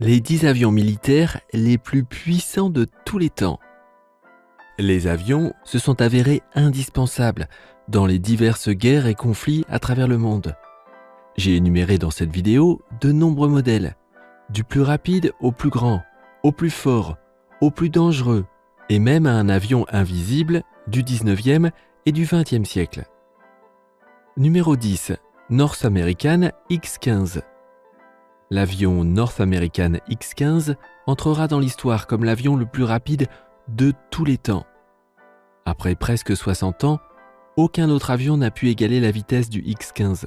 Les 10 avions militaires les plus puissants de tous les temps. Les avions se sont avérés indispensables dans les diverses guerres et conflits à travers le monde. J'ai énuméré dans cette vidéo de nombreux modèles, du plus rapide au plus grand, au plus fort, au plus dangereux, et même à un avion invisible du 19e et du 20e siècle. Numéro 10. North American X-15. L'avion North American X-15 entrera dans l'histoire comme l'avion le plus rapide de tous les temps. Après presque 60 ans, aucun autre avion n'a pu égaler la vitesse du X-15.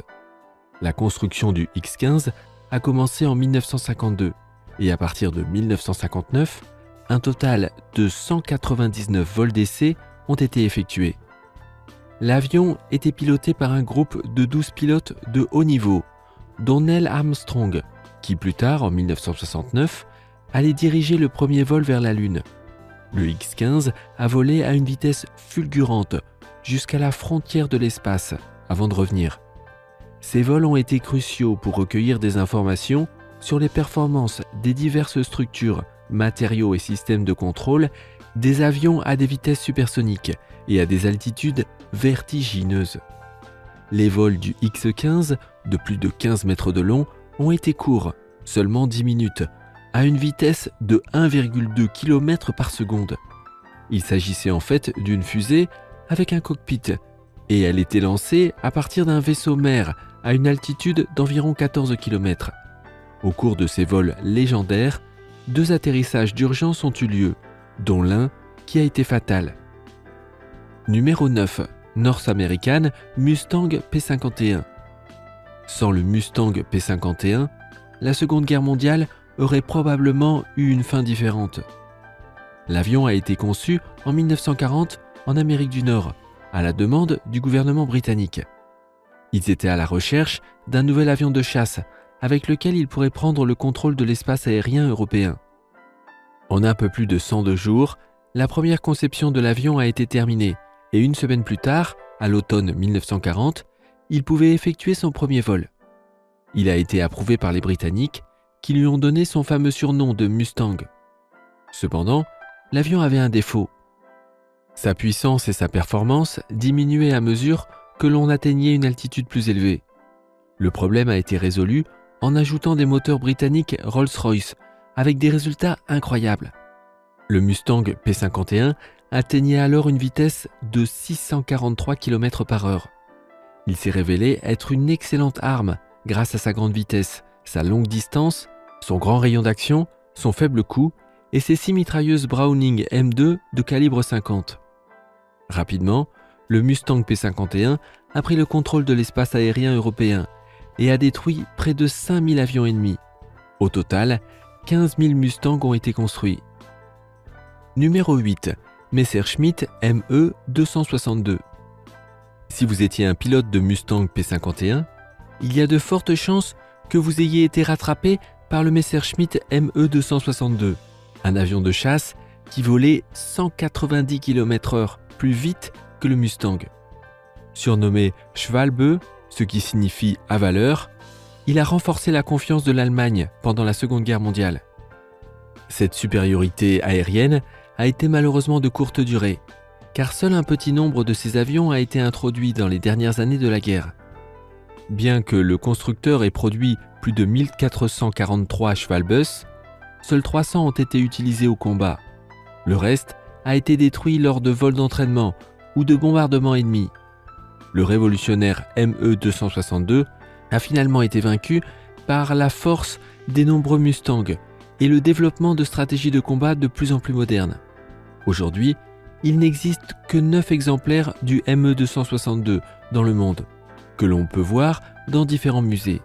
La construction du X-15 a commencé en 1952 et à partir de 1959, un total de 199 vols d'essai ont été effectués. L'avion était piloté par un groupe de 12 pilotes de haut niveau, dont Neil Armstrong, qui plus tard, en 1969, allait diriger le premier vol vers la Lune. Le X-15 a volé à une vitesse fulgurante jusqu'à la frontière de l'espace avant de revenir. Ces vols ont été cruciaux pour recueillir des informations sur les performances des diverses structures, matériaux et systèmes de contrôle des avions à des vitesses supersoniques et à des altitudes vertigineuses. Les vols du X-15, de plus de 15 mètres de long, ont été courts, seulement 10 minutes, à une vitesse de 1,2 km par seconde. Il s'agissait en fait d'une fusée avec un cockpit, et elle était lancée à partir d'un vaisseau mère à une altitude d'environ 14 km. Au cours de ces vols légendaires, 2 atterrissages d'urgence ont eu lieu, dont l'un qui a été fatal. Numéro 9. North American Mustang P-51. Sans le Mustang P-51, la Seconde Guerre mondiale aurait probablement eu une fin différente. L'avion a été conçu en 1940 en Amérique du Nord, à la demande du gouvernement britannique. Ils étaient à la recherche d'un nouvel avion de chasse avec lequel ils pourraient prendre le contrôle de l'espace aérien européen. En un peu plus de 102 jours, la première conception de l'avion a été terminée et une semaine plus tard, à l'automne 1940, il pouvait effectuer son premier vol. Il a été approuvé par les Britanniques qui lui ont donné son fameux surnom de Mustang. Cependant, l'avion avait un défaut. Sa puissance et sa performance diminuaient à mesure que l'on atteignait une altitude plus élevée. Le problème a été résolu en ajoutant des moteurs britanniques Rolls-Royce avec des résultats incroyables. Le Mustang P-51 atteignait alors une vitesse de 643 km/h. Il s'est révélé être une excellente arme grâce à sa grande vitesse, sa longue distance, son grand rayon d'action, son faible coût et ses 6 mitrailleuses Browning M2 de calibre 50. Rapidement, le Mustang P-51 a pris le contrôle de l'espace aérien européen et a détruit près de 5000 avions ennemis. Au total, 15 000 Mustangs ont été construits. Numéro 8. Messerschmitt ME 262. Si vous étiez un pilote de Mustang P-51, il y a de fortes chances que vous ayez été rattrapé par le Messerschmitt ME 262, un avion de chasse qui volait 190 km/h plus vite que le Mustang. Surnommé Schwalbe, ce qui signifie avaleur, il a renforcé la confiance de l'Allemagne pendant la Seconde Guerre mondiale. Cette supériorité aérienne a été malheureusement de courte durée, car seul un petit nombre de ces avions a été introduit dans les dernières années de la guerre. Bien que le constructeur ait produit plus de 1443 Schwalbes, seuls 300 ont été utilisés au combat. Le reste a été détruit lors de vols d'entraînement ou de bombardements ennemis. Le révolutionnaire ME 262 a finalement été vaincu par la force des nombreux Mustangs et le développement de stratégies de combat de plus en plus modernes. Aujourd'hui, il n'existe que 9 exemplaires du ME 262 dans le monde, que l'on peut voir dans différents musées.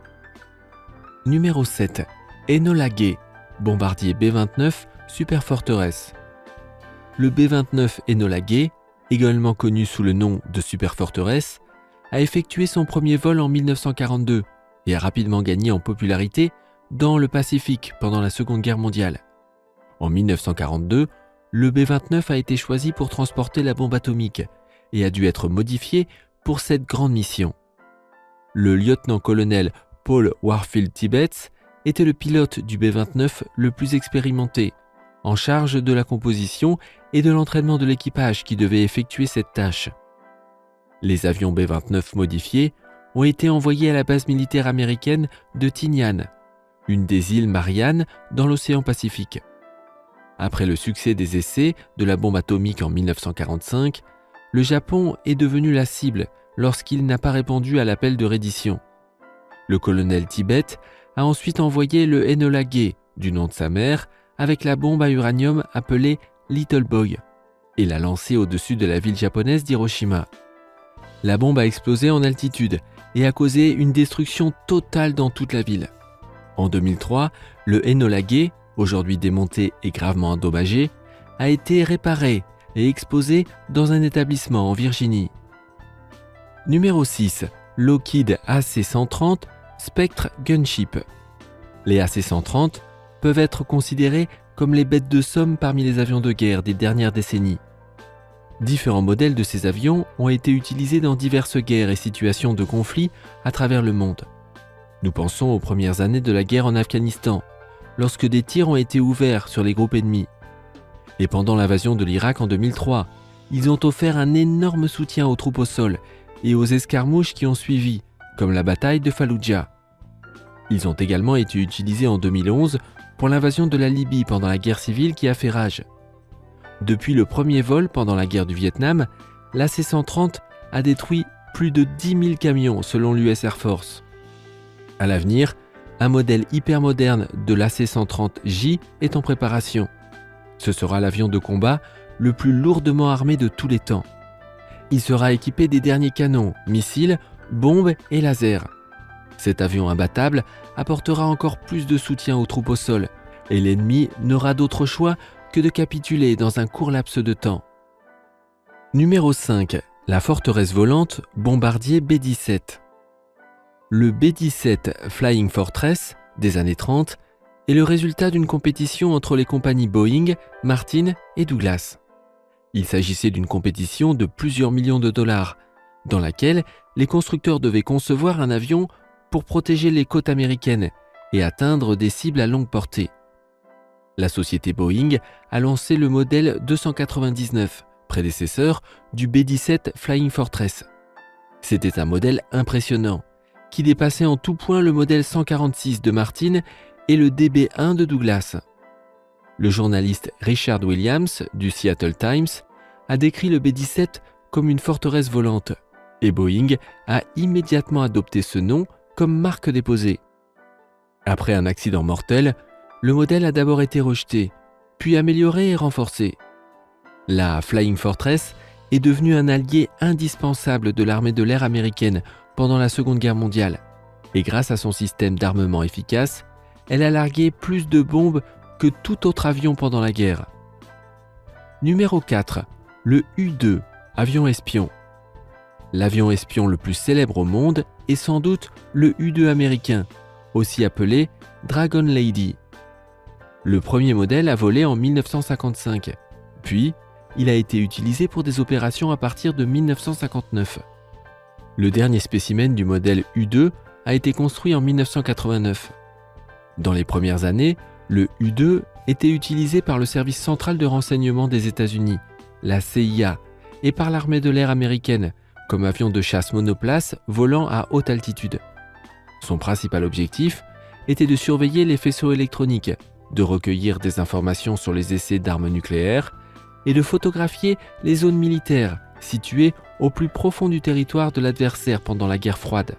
Numéro 7. Enola Gay, bombardier B-29 Super Fortress. Le B-29 Enola Gay, également connu sous le nom de Super Fortress, a effectué son premier vol en 1942 et a rapidement gagné en popularité dans le Pacifique pendant la Seconde Guerre mondiale. En 1942, le B-29 a été choisi pour transporter la bombe atomique et a dû être modifié pour cette grande mission. Le lieutenant-colonel Paul Warfield Tibbets était le pilote du B-29 le plus expérimenté, en charge de la composition et de l'entraînement de l'équipage qui devait effectuer cette tâche. Les avions B-29 modifiés ont été envoyés à la base militaire américaine de Tinian, une des îles Mariannes dans l'océan Pacifique. Après le succès des essais de la bombe atomique en 1945, le Japon est devenu la cible lorsqu'il n'a pas répondu à l'appel de reddition. Le colonel Tibet a ensuite envoyé le Enola Gay, du nom de sa mère, avec la bombe à uranium appelée Little Boy, et l'a lancée au-dessus de la ville japonaise d'Hiroshima. La bombe a explosé en altitude et a causé une destruction totale dans toute la ville. En 2003, le Enola Gay, aujourd'hui démonté et gravement endommagé, a été réparé et exposé dans un établissement en Virginie. Numéro 6. Lockheed AC-130 Spectre Gunship. Les AC-130 peuvent être considérés comme les bêtes de somme parmi les avions de guerre des dernières décennies. Différents modèles de ces avions ont été utilisés dans diverses guerres et situations de conflit à travers le monde. Nous pensons aux premières années de la guerre en Afghanistan, lorsque des tirs ont été ouverts sur les groupes ennemis. Et pendant l'invasion de l'Irak en 2003, ils ont offert un énorme soutien aux troupes au sol et aux escarmouches qui ont suivi, comme la bataille de Falloujah. Ils ont également été utilisés en 2011 pour l'invasion de la Libye pendant la guerre civile qui a fait rage. Depuis le premier vol pendant la guerre du Vietnam, l'AC-130 a détruit plus de 10 000 camions selon l'US Air Force. À l'avenir, un modèle hyper moderne de l'AC-130J est en préparation. Ce sera l'avion de combat le plus lourdement armé de tous les temps. Il sera équipé des derniers canons, missiles, bombes et lasers. Cet avion imbattable apportera encore plus de soutien aux troupes au sol et l'ennemi n'aura d'autre choix que de capituler dans un court laps de temps. Numéro 5. La forteresse volante bombardier B-17. Le B-17 Flying Fortress des années 30 est le résultat d'une compétition entre les compagnies Boeing, Martin et Douglas. Il s'agissait d'une compétition de plusieurs millions de dollars, dans laquelle les constructeurs devaient concevoir un avion pour protéger les côtes américaines et atteindre des cibles à longue portée. La société Boeing a lancé le modèle 299, prédécesseur du B-17 Flying Fortress. C'était un modèle impressionnant, qui dépassait en tout point le modèle 146 de Martin et le DB1 de Douglas. Le journaliste Richard Williams du Seattle Times a décrit le B-17 comme une forteresse volante, et Boeing a immédiatement adopté ce nom comme marque déposée. Après un accident mortel, le modèle a d'abord été rejeté, puis amélioré et renforcé. La Flying Fortress est devenue un allié indispensable de l'armée de l'air américaine pendant la Seconde Guerre mondiale, et grâce à son système d'armement efficace, elle a largué plus de bombes que tout autre avion pendant la guerre. Numéro 4. Le U-2, avion espion. L'avion espion le plus célèbre au monde est sans doute le U-2 américain, aussi appelé Dragon Lady. Le premier modèle a volé en 1955, puis il a été utilisé pour des opérations à partir de 1959. Le dernier spécimen du modèle U-2 a été construit en 1989. Dans les premières années, le U-2 était utilisé par le service central de renseignement des États-Unis, la CIA, et par l'armée de l'air américaine, comme avion de chasse monoplace volant à haute altitude. Son principal objectif était de surveiller les faisceaux électroniques, de recueillir des informations sur les essais d'armes nucléaires et de photographier les zones militaires situées au plus profond du territoire de l'adversaire pendant la guerre froide.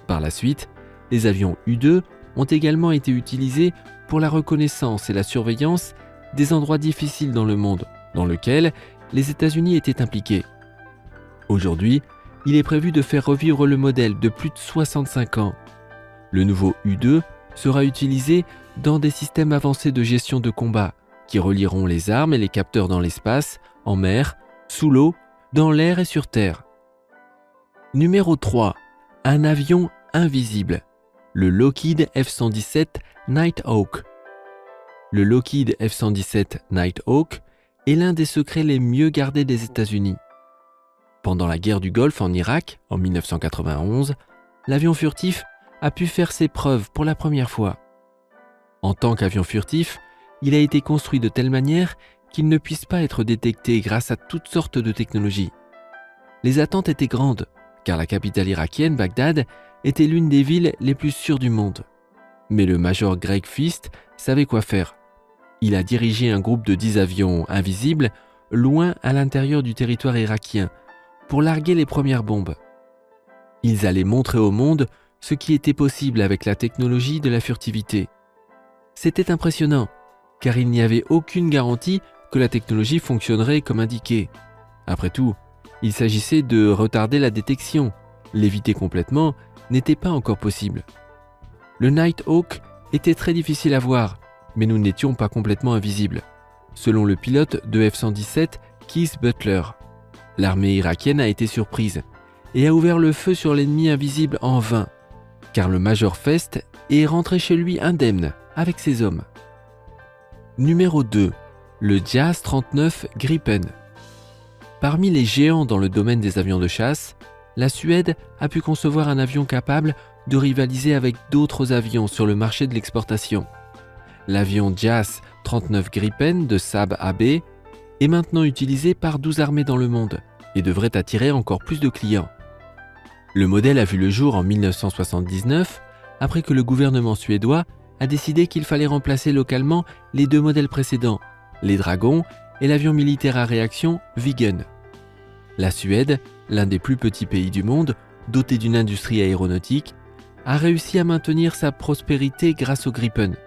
Par la suite, les avions U-2 ont également été utilisés pour la reconnaissance et la surveillance des endroits difficiles dans le monde, dans lesquels les États-Unis étaient impliqués. Aujourd'hui, il est prévu de faire revivre le modèle de plus de 65 ans. Le nouveau U-2 sera utilisé dans des systèmes avancés de gestion de combat qui relieront les armes et les capteurs dans l'espace, en mer, sous l'eau, dans l'air et sur terre. Numéro 3. Un avion invisible. Le Lockheed F-117 Nighthawk. Le Lockheed F-117 Nighthawk est l'un des secrets les mieux gardés des États-Unis. Pendant la guerre du Golfe en Irak, en 1991, l'avion furtif a pu faire ses preuves pour la première fois. En tant qu'avion furtif, il a été construit de telle manière qu'il ne puisse pas être détecté grâce à toutes sortes de technologies. Les attentes étaient grandes, car la capitale irakienne, Bagdad, était l'une des villes les plus sûres du monde. Mais le major Greg Fist savait quoi faire. Il a dirigé un groupe de 10 avions invisibles loin à l'intérieur du territoire irakien pour larguer les premières bombes. Ils allaient montrer au monde ce qui était possible avec la technologie de la furtivité. C'était impressionnant, car il n'y avait aucune garantie que la technologie fonctionnerait comme indiqué. Après tout, il s'agissait de retarder la détection. L'éviter complètement n'était pas encore possible. Le Nighthawk était très difficile à voir, mais nous n'étions pas complètement invisibles. Selon le pilote de F-117, Keith Butler, l'armée irakienne a été surprise et a ouvert le feu sur l'ennemi invisible en vain, car le Major Fest est rentré chez lui indemne avec ses hommes. Numéro 2. Le Jas 39 Gripen. Parmi les géants dans le domaine des avions de chasse, la Suède a pu concevoir un avion capable de rivaliser avec d'autres avions sur le marché de l'exportation. L'avion Jas 39 Gripen de Saab AB est maintenant utilisé par 12 armées dans le monde et devrait attirer encore plus de clients. Le modèle a vu le jour en 1979, après que le gouvernement suédois a décidé qu'il fallait remplacer localement les 2 modèles précédents, les Dragons et l'avion militaire à réaction Viggen. La Suède, l'un des plus petits pays du monde, doté d'une industrie aéronautique, a réussi à maintenir sa prospérité grâce au Gripen.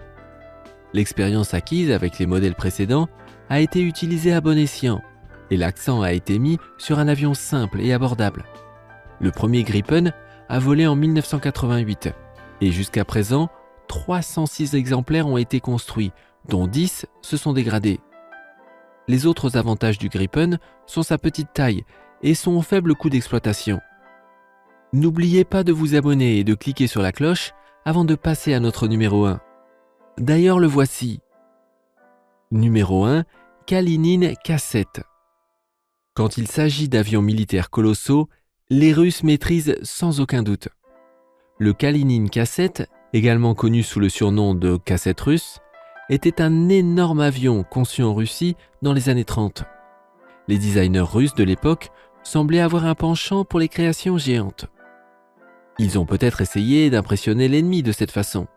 L'expérience acquise avec les modèles précédents a été utilisée à bon escient et l'accent a été mis sur un avion simple et abordable. Le premier Gripen a volé en 1988 et jusqu'à présent, 306 exemplaires ont été construits, dont 10 se sont dégradés. Les autres avantages du Gripen sont sa petite taille et son faible coût d'exploitation. N'oubliez pas de vous abonner et de cliquer sur la cloche avant de passer à notre numéro 1. D'ailleurs, le voici. Numéro 1, Kalinin K-7. Quand il s'agit d'avions militaires colossaux, les Russes maîtrisent sans aucun doute. Le Kalinin K-7, également connu sous le surnom de K-7 russe, était un énorme avion conçu en Russie dans les années 30. Les designers russes de l'époque semblaient avoir un penchant pour les créations géantes. Ils ont peut-être essayé d'impressionner l'ennemi de cette façon.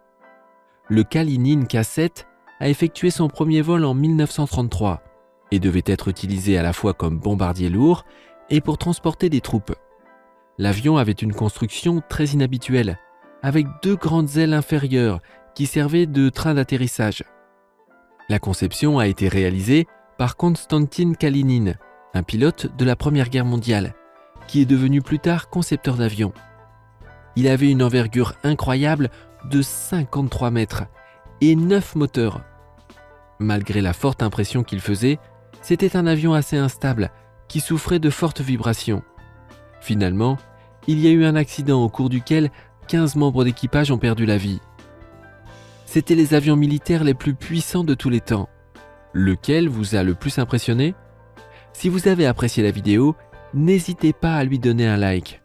Le Kalinin K-7 a effectué son premier vol en 1933 et devait être utilisé à la fois comme bombardier lourd et pour transporter des troupes. L'avion avait une construction très inhabituelle, avec 2 grandes ailes inférieures qui servaient de train d'atterrissage. La conception a été réalisée par Konstantin Kalinin, un pilote de la Première Guerre mondiale, qui est devenu plus tard concepteur d'avions. Il avait une envergure incroyable de 53 mètres et 9 moteurs. Malgré la forte impression qu'il faisait, c'était un avion assez instable qui souffrait de fortes vibrations. Finalement, il y a eu un accident au cours duquel 15 membres d'équipage ont perdu la vie. C'étaient les avions militaires les plus puissants de tous les temps. Lequel vous a le plus impressionné ? Si vous avez apprécié la vidéo, n'hésitez pas à lui donner un like.